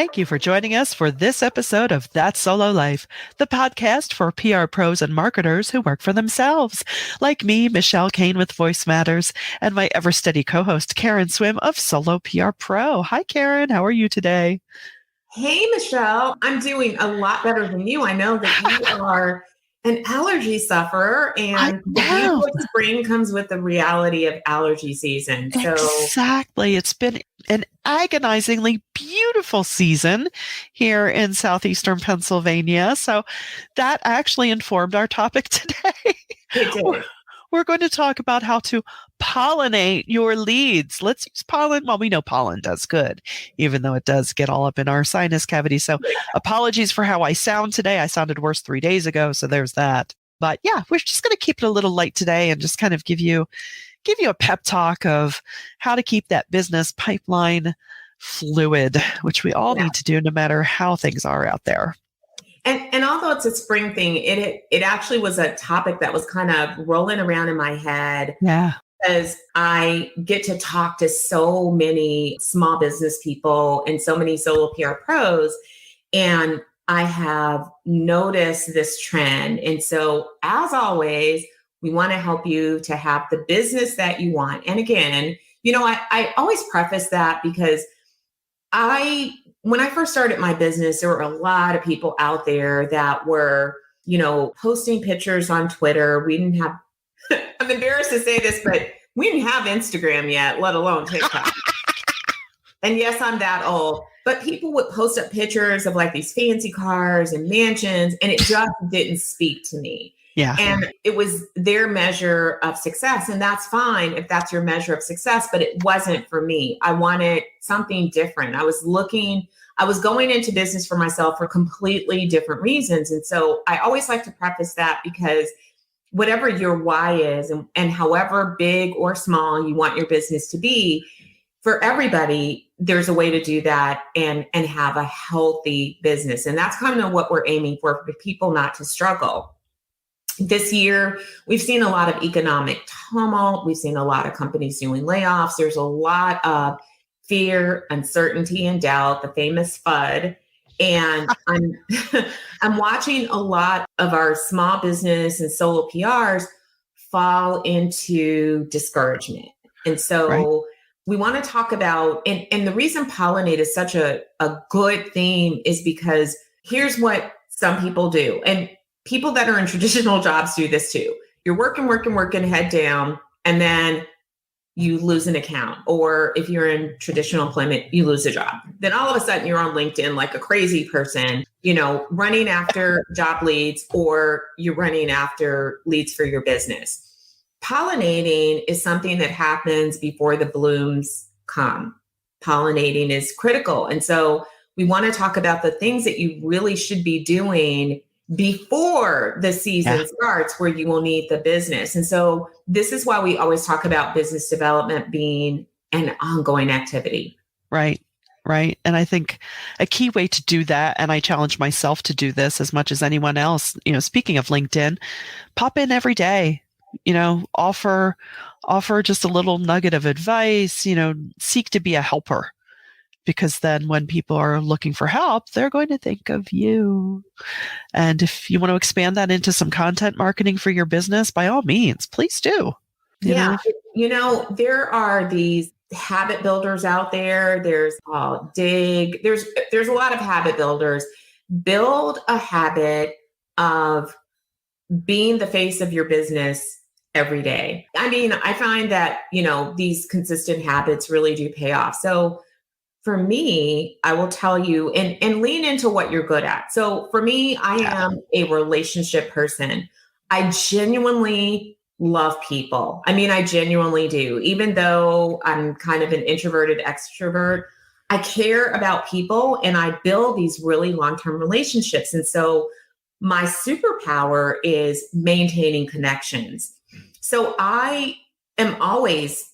Thank you for joining us for this episode of That Solo Life, the podcast for PR pros and marketers who work for themselves, like me, Michelle Kane with VoiceMatters, and my ever-steady co-host, Karen Swim of Solo PR Pro. Hi, Karen. How are you today? Hey, Michelle. I'm doing a lot better than you. I know that you are an allergy sufferer, and the beauty of spring comes with the reality of allergy season. Exactly. It's been an agonizingly beautiful season here in southeastern Pennsylvania. So that actually informed our topic today. It did. We're going to talk about how to pollinate your leads. Let's use pollen. Well, we know pollen does good, even though it does get all up in our sinus cavity. So apologies for how I sound today. I sounded worse 3 days ago. So there's that. But yeah, we're just going to keep it a little light today and just kind of give you a pep talk of how to keep that business pipeline fluid, which we all need to do no matter how things are out there. And although it's a spring thing, it actually was a topic that was kind of rolling around in my head. Yeah. Because I get to talk to so many small business people and so many solo PR pros, and I have noticed this trend. And so, as always, we want to help you to have the business that you want. And again, I always preface that because when I first started my business, there were a lot of people out there that were, posting pictures on Twitter. We didn't have, I'm embarrassed to say this, but we didn't have Instagram yet, let alone TikTok. And yes, I'm that old, but people would post up pictures of like these fancy cars and mansions, and it just didn't speak to me. Yeah. And it was their measure of success. And that's fine if that's your measure of success, but it wasn't for me. I wanted something different. I was going into business for myself for completely different reasons. And so I always like to preface that because whatever your why is and however big or small you want your business to be, for everybody, there's a way to do that and have a healthy business. And that's kind of what we're aiming for people not to struggle. This year, we've seen a lot of economic tumult. We've seen a lot of companies doing layoffs. There's a lot of fear, uncertainty, and doubt, the famous FUD. And I'm watching a lot of our small business and solo PRs fall into discouragement. And so we want to talk about, and the reason Pollinate is such a good theme is because here's what some people do. And people that are in traditional jobs do this too. You're working, head down, and then you lose an account. Or if you're in traditional employment, you lose a job. Then all of a sudden you're on LinkedIn like a crazy person, running after job leads, or you're running after leads for your business. Pollinating is something that happens before the blooms come. Pollinating is critical. And so we want to talk about the things that you really should be doing before the season starts, where you will need the business. And so this is why we always talk about business development being an ongoing activity. Right. And I think a key way to do that, and I challenge myself to do this as much as anyone else, speaking of LinkedIn, pop in every day, offer just a little nugget of advice, seek to be a helper. Because then when people are looking for help, they're going to think of you. And if you want to expand that into some content marketing for your business, by all means, please do. There are these habit builders out there. There's Dig. There's a lot of habit builders. Build a habit of being the face of your business every day. I mean, I find that, these consistent habits really do pay off. So for me, I will tell you and lean into what you're good at. So for me, I am a relationship person. I genuinely love people. I mean, I genuinely do. Even though I'm kind of an introverted extrovert, I care about people and I build these really long-term relationships. And so my superpower is maintaining connections. So I am always,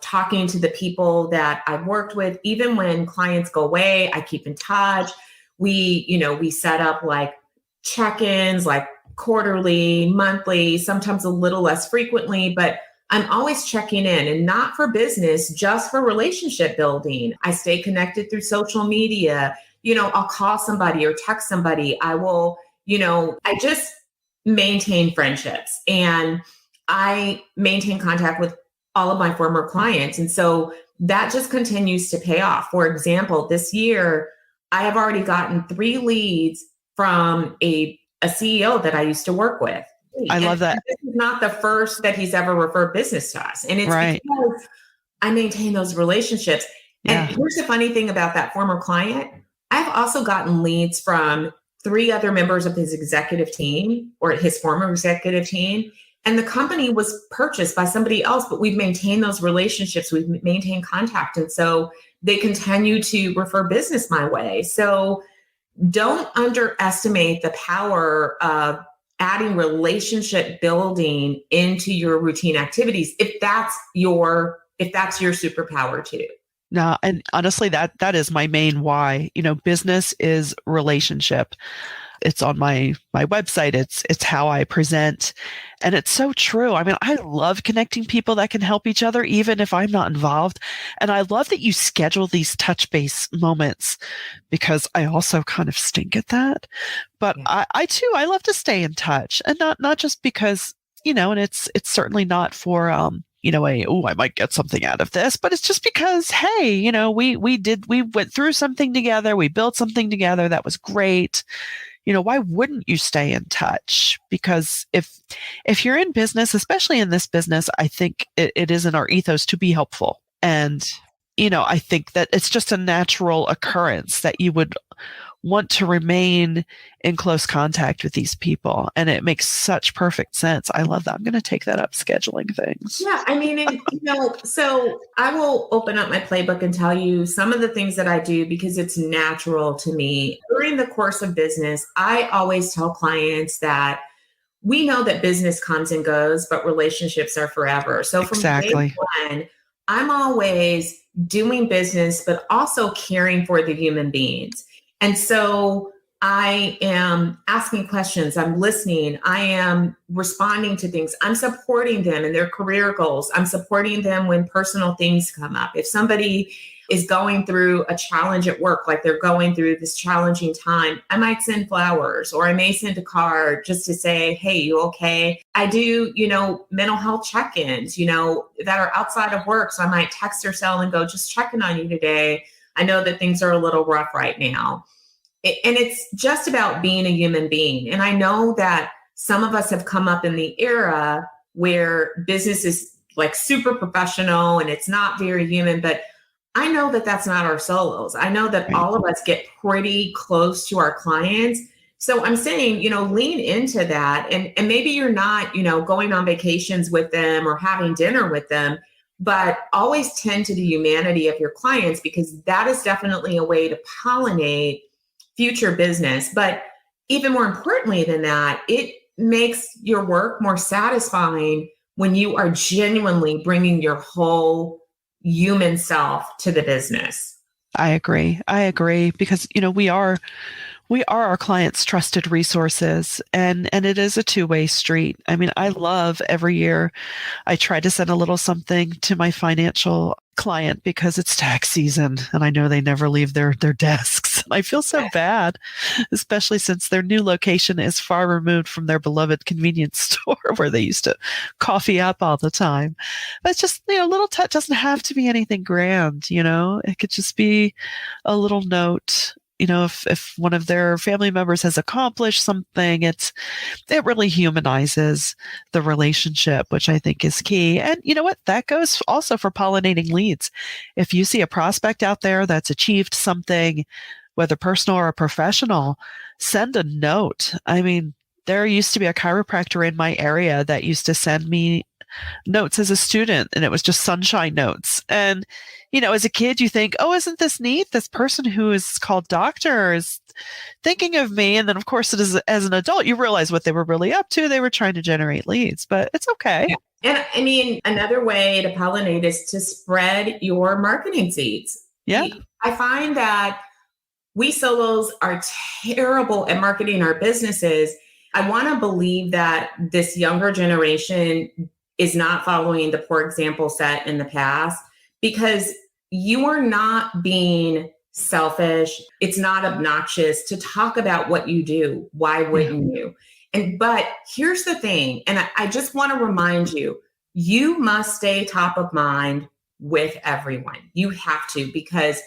talking to the people that I've worked with. Even when clients go away, I keep in touch. We set up like check-ins, like quarterly, monthly, sometimes a little less frequently, but I'm always checking in, and not for business, just for relationship building. I stay connected through social media. I'll call somebody or text somebody. I will, I just maintain friendships and I maintain contact with all of my former clients. And so that just continues to pay off. For example, this year, I have already gotten 3 leads from a CEO that I used to work with. I love that. This is not the first that he's ever referred business to us. And it's because I maintain those relationships. Yeah. And here's the funny thing about that former client. I've also gotten leads from 3 other members of his executive team or his former executive team. And the company was purchased by somebody else, but we've maintained those relationships. We've maintained contact. And so they continue to refer business my way. So don't underestimate the power of adding relationship building into your routine activities if that's your superpower too. No, and honestly, that is my main why. Business is relationship. It's on my website. It's how I present. And it's so true. I mean, I love connecting people that can help each other, even if I'm not involved. And I love that you schedule these touch base moments because I also kind of stink at that. But yeah. I too, I love to stay in touch, and not just because, and it's certainly not for, I might get something out of this, but it's just because, hey, we went through something together. We built something together. That was great. Why wouldn't you stay in touch? Because if you're in business, especially in this business, I think it is in our ethos to be helpful. And, I think that it's just a natural occurrence that you would want to remain in close contact with these people. And it makes such perfect sense. I love that. I'm going to take that up, scheduling things. Yeah. I mean, so I will open up my playbook and tell you some of the things that I do because it's natural to me. During the course of business, I always tell clients that we know that business comes and goes, but relationships are forever. So from day one, I'm always doing business, but also caring for the human beings. And so I am asking questions. I'm listening. I am responding to things. I'm supporting them in their career goals. I'm supporting them when personal things come up. If somebody is going through a challenge at work, like they're going through this challenging time, I might send flowers or I may send a card just to say, hey, you okay? I do, mental health check-ins, that are outside of work. So I might text or cell and go, just checking on you today. I know that things are a little rough right now. And it's just about being a human being. And I know that some of us have come up in the era where business is like super professional and it's not very human, but I know that that's not our solos. I know that all of us get pretty close to our clients. So I'm saying, lean into that. And maybe you're not, going on vacations with them or having dinner with them, but always tend to the humanity of your clients, because that is definitely a way to pollinate future business. But even more importantly than that, it makes your work more satisfying when you are genuinely bringing your whole human self to the business. I agree because, we are our clients' trusted resources, and it is a two-way street. I mean, I love every year I try to send a little something to my financial client because it's tax season and I know they never leave their desks. I feel so bad, especially since their new location is far removed from their beloved convenience store where they used to coffee up all the time. But it's just, a little touch. Doesn't have to be anything grand, it could just be a little note. If one of their family members has accomplished something, it really humanizes the relationship, which I think is key. And you know what? That goes also for pollinating leads. If you see a prospect out there that's achieved something, whether personal or professional, send a note. I mean, there used to be a chiropractor in my area that used to send me notes as a student, and it was just sunshine notes. And as a kid, you think, oh, isn't this neat? This person who is called doctor is thinking of me. And then, of course, as an adult, you realize what they were really up to. They were trying to generate leads, but it's okay. Yeah. And I mean, another way to pollinate is to spread your marketing seeds. Yeah. I find that we solos are terrible at marketing our businesses. I want to believe that this younger generation is not following the poor example set in the past, because you are not being selfish. It's not obnoxious to talk about what you do. Why wouldn't you? But here's the thing, and I just want to remind you, you must stay top of mind with everyone. You have to, because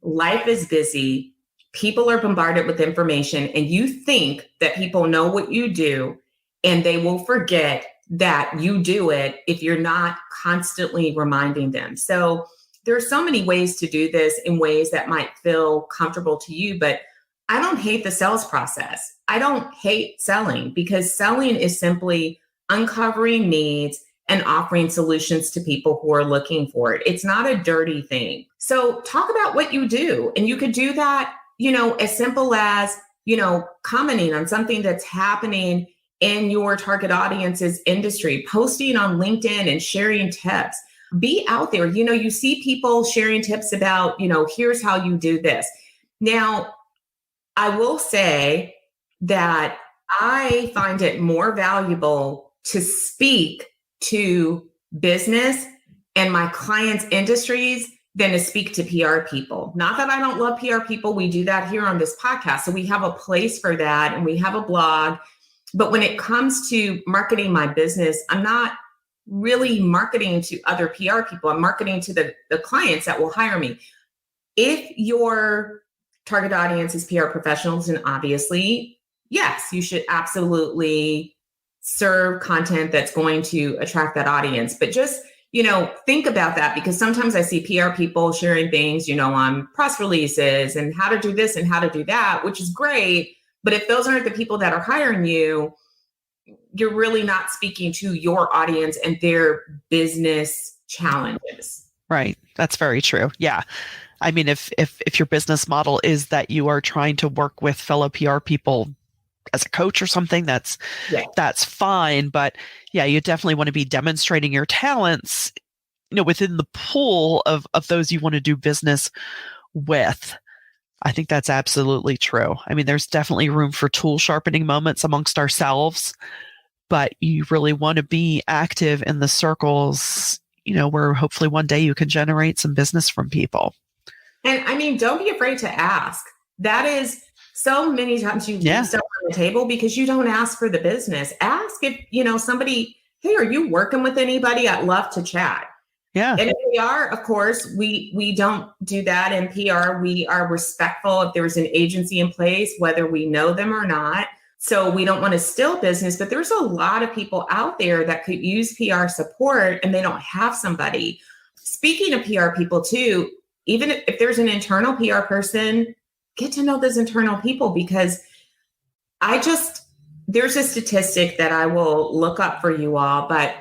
life is busy. People are bombarded with information, and you think that people know what you do, and they will forget that you do it if you're not constantly reminding them. So there are so many ways to do this in ways that might feel comfortable to you, but I don't hate the sales process. I don't hate selling, because selling is simply uncovering needs and offering solutions to people who are looking for it. It's not a dirty thing. So talk about what you do. And you could do that, as simple as, commenting on something that's happening in your target audience's industry, posting on LinkedIn and sharing tips. Be out there. You see people sharing tips about, here's how you do this. Now, I will say that I find it more valuable to speak to business and my clients' industries than to speak to PR people. Not that I don't love PR people. We do that here on this podcast. So we have a place for that, and we have a blog. But when it comes to marketing my business, I'm not really marketing to other PR people. I'm marketing to the clients that will hire me. If your target audience is PR professionals, and obviously, yes, you should absolutely serve content that's going to attract that audience. But just, think about that, because sometimes I see PR people sharing things, on press releases and how to do this and how to do that, which is great. But if those aren't the people that are hiring you, you're really not speaking to your audience and their business challenges. Right. That's very true. Yeah. I mean, if your business model is that you are trying to work with fellow PR people as a coach or something, that's fine. But yeah, you definitely want to be demonstrating your talents, within the pool of those you want to do business with. I think that's absolutely true. I mean, there's definitely room for tool sharpening moments amongst ourselves, but you really want to be active in the circles, where hopefully one day you can generate some business from people. And I mean, don't be afraid to ask. That is, so many times you leave stuff on the table because you don't ask for the business. Ask if, somebody, hey, are you working with anybody? I'd love to chat. Yeah. And if we are, of course, we don't do that in PR. We are respectful if there's an agency in place, whether we know them or not. So we don't want to steal business, but there's a lot of people out there that could use PR support and they don't have somebody. Speaking of PR people too, even if there's an internal PR person, get to know those internal people, because there's a statistic that I will look up for you all, but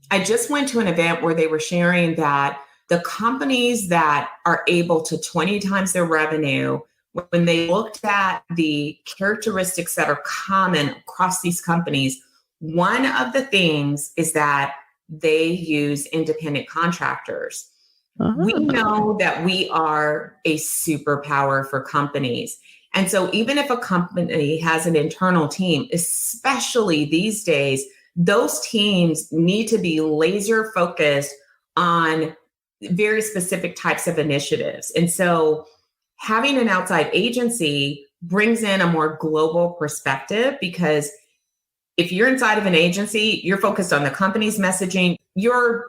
I just went to an event where they were sharing that the companies that are able to 20 times their revenue, when they looked at the characteristics that are common across these companies, one of the things is that they use independent contractors. We know that we are a superpower for companies. And so even if a company has an internal team, especially these days, those teams need to be laser focused on very specific types of initiatives. And so having an outside agency brings in a more global perspective, because if you're inside of an agency, you're focused on the company's messaging. Your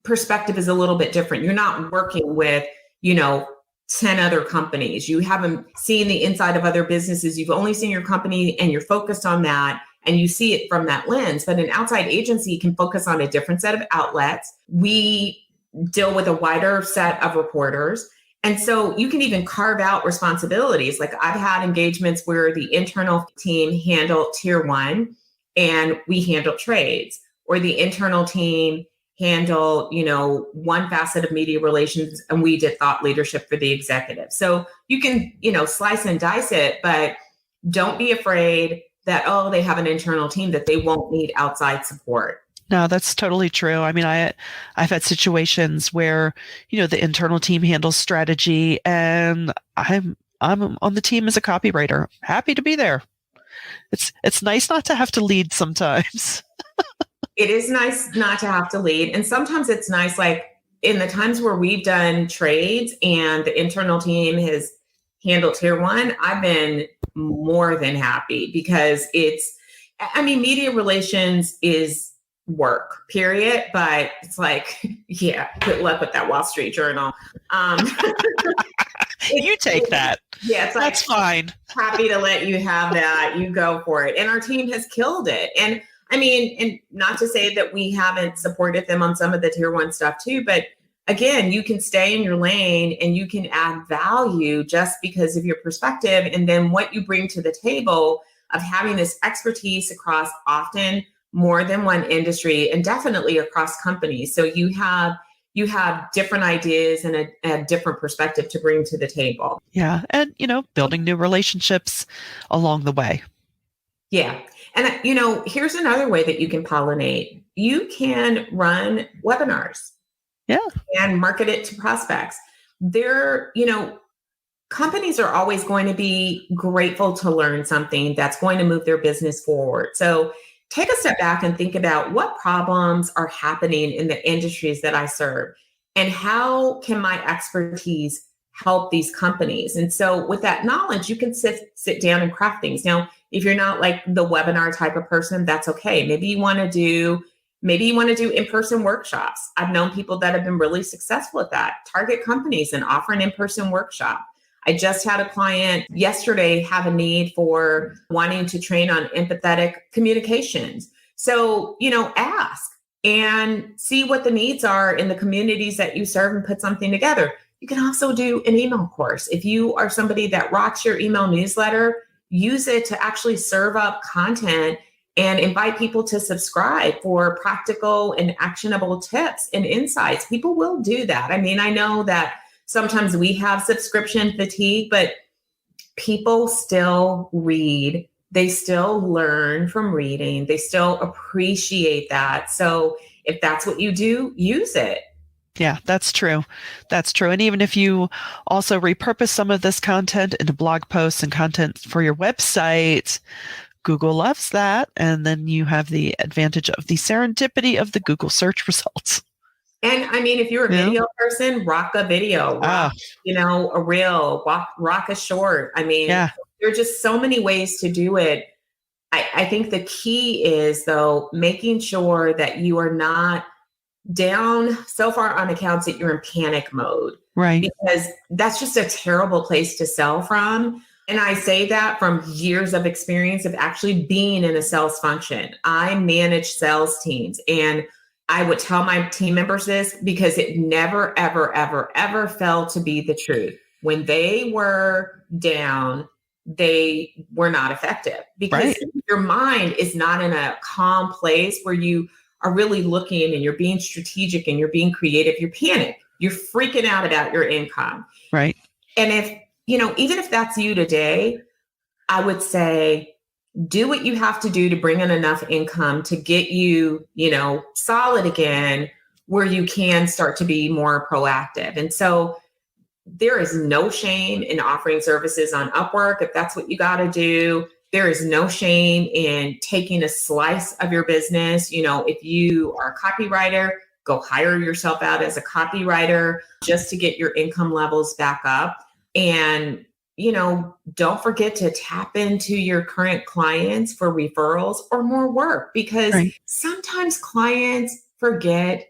perspective is a little bit different. You're not working with, 10 other companies. You haven't seen the inside of other businesses. You've only seen your company and you're focused on that, and you see it from that lens. But an outside agency can focus on a different set of outlets. We deal with a wider set of reporters. And so you can even carve out responsibilities. Like I've had engagements where the internal team handled tier one and we handled trades, or the internal team handle, one facet of media relations and we did thought leadership for the executive. So you can, slice and dice it, but don't be afraid that, they have an internal team, that they won't need outside support. No, that's totally true. I mean, I've had situations where, the internal team handles strategy and I'm on the team as a copywriter. Happy to be there. It's nice not to have to lead sometimes. It is nice not to have to lead. And sometimes it's nice, like in the times where we've done trades and the internal team has handle tier one, I've been more than happy because media relations is work, period. But it's like, yeah, good luck with that Wall Street Journal. You take that. Yeah, it's like, that's fine. Happy to let you have that. You go for it. And our team has killed it. And and not to say that we haven't supported them on some of the tier one stuff too, but again, you can stay in your lane and you can add value just because of your perspective. And then what you bring to the table of having this expertise across often more than one industry and definitely across companies. So you have different ideas and a different perspective to bring to the table. Yeah. And, building new relationships along the way. Yeah. And, here's another way that you can pollinate. You can run webinars. Yeah. And market it to prospects. Companies are always going to be grateful to learn something that's going to move their business forward. So take a step back and think about what problems are happening in the industries that I serve and how can my expertise help these companies. And so with that knowledge, you can sit down and craft things. Now, if you're not like the webinar type of person, that's okay. Maybe you want to do in-person workshops. I've known people that have been really successful at that. Target companies and offer an in-person workshop. I just had a client yesterday have a need for wanting to train on empathetic communications. So, ask and see what the needs are in the communities that you serve and put something together. You can also do an email course. If you are somebody that rocks your email newsletter, use it to actually serve up content and invite people to subscribe for practical and actionable tips and insights. People will do that. I know that sometimes we have subscription fatigue, but people still read. They still learn from reading. They still appreciate that. So if that's what you do, use it. Yeah, that's true. That's true. And even if you also repurpose some of this content into blog posts and content for your website, Google loves that. And then you have the advantage of the serendipity of the Google search results. And if you're a video person, rock a video, rock, a reel, rock a short. There are just so many ways to do it. I think the key is, though, making sure that you are not down so far on accounts that you're in panic mode. Right. Because that's just a terrible place to sell from. And I say that from years of experience of actually being in a sales function. I manage sales teams, and I would tell my team members this because it never, ever, ever, ever fell to be the truth. When they were down, they were not effective because your mind is not in a calm place where you are really looking and you're being strategic and you're being creative. You're panicked. You're freaking out about your income. Right. And if, even if that's you today, I would say, do what you have to do to bring in enough income to get you, solid again, where you can start to be more proactive. And so there is no shame in offering services on Upwork if that's what you got to do. There is no shame in taking a slice of your business. If you are a copywriter, go hire yourself out as a copywriter just to get your income levels back up. And don't forget to tap into your current clients for referrals or more work, because sometimes clients forget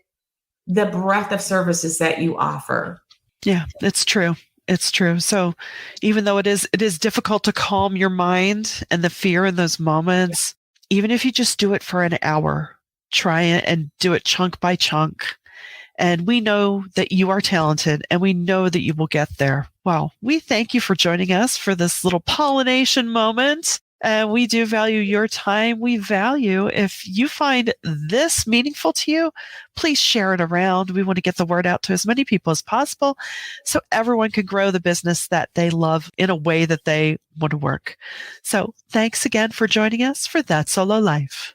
the breadth of services that you offer. Yeah, it's true. It's true. So even though it is difficult to calm your mind and the fear in those moments, even if you just do it for an hour, try it and do it chunk by chunk. And we know that you are talented and we know that you will get there. Well, we thank you for joining us for this little pollination moment. And we do value your time. We value if you find this meaningful to you, please share it around. We want to get the word out to as many people as possible so everyone can grow the business that they love in a way that they want to work. So thanks again for joining us for That Solo Life.